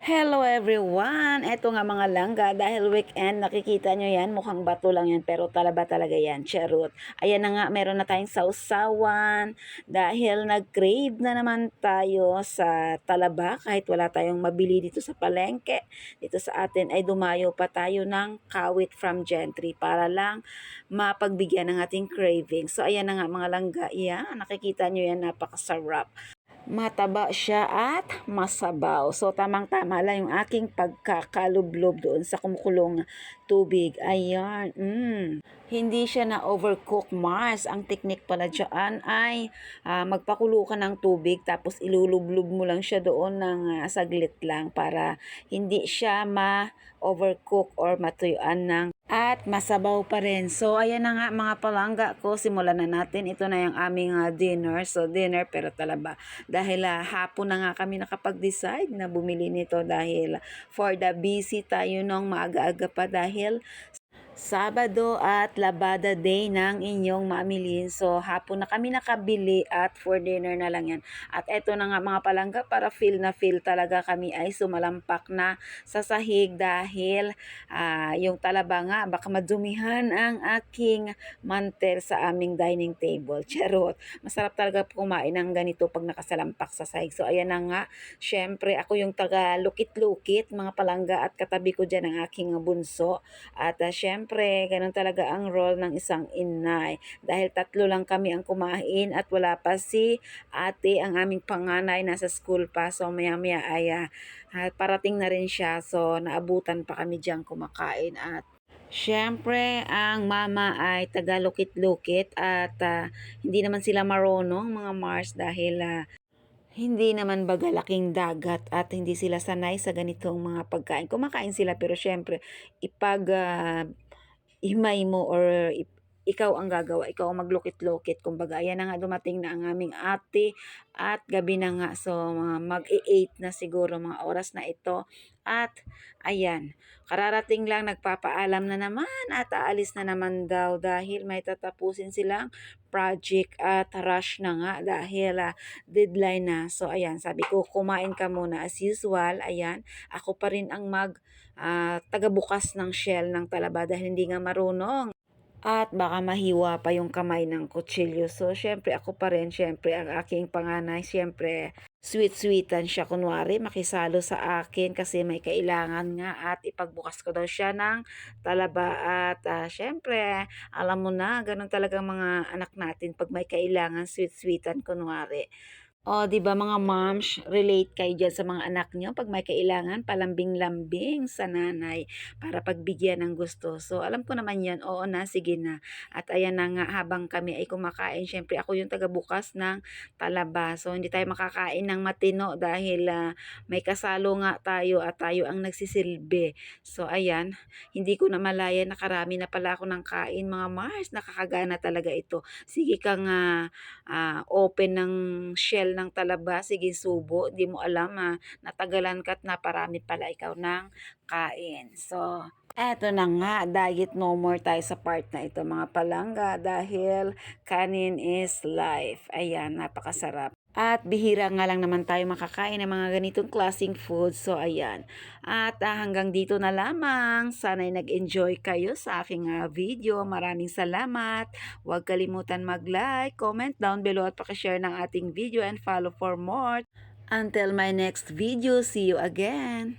Hello everyone! Eto nga mga langga, dahil weekend, nakikita nyo yan, mukhang bato lang yan, pero talaba talaga yan, charot. Ayan na nga, meron na tayong sausawan, dahil nag-crave na naman tayo sa talaba, kahit wala tayong mabili dito sa palengke. Dito sa atin ay dumayo pa tayo ng kawit from Gentry, para lang mapagbigyan ng ating craving. So ayan na nga mga langga, yan, nakikita nyo yan, napakasarap. Mataba siya at masabaw. So, tamang-tama lang yung aking pagkakalublob doon sa kumukulong tubig. Ayan. Hindi siya na overcook, Mars. Ang technique pala dyan ay magpakulo ka ng tubig tapos ilulublob mo lang siya doon ng saglit lang para hindi siya ma-overcook or matuyuan ng at masabaw pa rin. So, ayan na nga mga palangga ko. Simulan na natin. Ito na yung aming dinner. So, dinner pero talaba. Dahil hapon na nga kami nakapag-decide na bumili nito dahil for the busy tayo nung maaga-aga pa dahil Sabado at Labada Day ng inyong mamilin. So, hapon na kami nakabili at for dinner na lang yan. At eto na nga mga palangga, para feel na feel talaga kami ay sumalampak na sa sahig dahil yung talaba nga, baka madumihan ang aking mantel sa aming dining table. Charot. Masarap talaga kumain ng ganito pag nakasalampak sa sahig. So, ayan na nga. Syempre, ako yung taga lukit-lukit, mga palangga, at katabi ko dyan ang aking bunso. At syempre, ganun talaga ang role ng isang inay. Dahil tatlo lang kami ang kumain at wala pa si ate, ang aming panganay, nasa school pa. So maya-maya ay parating na rin siya. So naabutan pa kami diyang kumakain. At syempre, ang mama ay taga-lukit-lukit at hindi naman sila marunong mga Mars dahil hindi naman baga laking dagat at hindi sila sanay sa ganitong mga pagkain. Kumakain sila pero syempre ipag himay mo or ikaw ang gagawa, ikaw ang maglukit-lukit. Kumbaga, ayan na nga, dumating na ang aming ate at gabi na nga. So, mag-8 na siguro mga oras na ito. At, ayan, kararating lang, nagpapaalam na naman at aalis na naman daw dahil may tatapusin silang project at rush na nga dahil deadline na. So, ayan, sabi ko, kumain ka muna as usual. Ayan, ako pa rin ang tagabukas ng shell ng talaba dahil hindi nga marunong. At baka mahiwa pa yung kamay ng kutsilyo. So, syempre ako pa rin, syempre ang aking panganay, syempre sweet-sweetan siya. Kunwari, makisalo sa akin kasi may kailangan nga at ipagbukas ko daw siya ng talaba. At syempre, alam mo na, ganun talaga mga anak natin pag may kailangan, sweet-sweetan, kunwari. Oh, 'di ba mga moms, relate kayo diyan sa mga anak niyo 'pag may kailangan palambing-lambing sa nanay para pagbigyan ng gusto. So, alam ko naman 'yan, oo na, sige na. At ayan na nga, habang kami ay kumakain, syempre ako yung tagabukas ng talaba. So, hindi tayo makakain ng matino dahil may kasalo nga tayo at tayo ang nagsisilbi. So, ayan, hindi ko namalayan, nakarami na pala ako ng kain mga Mars. Nakakagana talaga ito. Sige kang open ng shell ng talaba, sige subo, di mo alam natagalan ka at naparami pala ikaw ng kain. So, eto na nga, diet no more tayo sa part na ito mga palangga dahil kanin is life. Ayan, napakasarap. At bihira nga lang naman tayo makakain ng mga ganitong klaseng food. So, ayan. At hanggang dito na lamang. Sana'y nag-enjoy kayo sa aking video. Maraming salamat. Huwag kalimutan mag-like, comment down below at pakishare ng ating video and follow for more. Until my next video, see you again.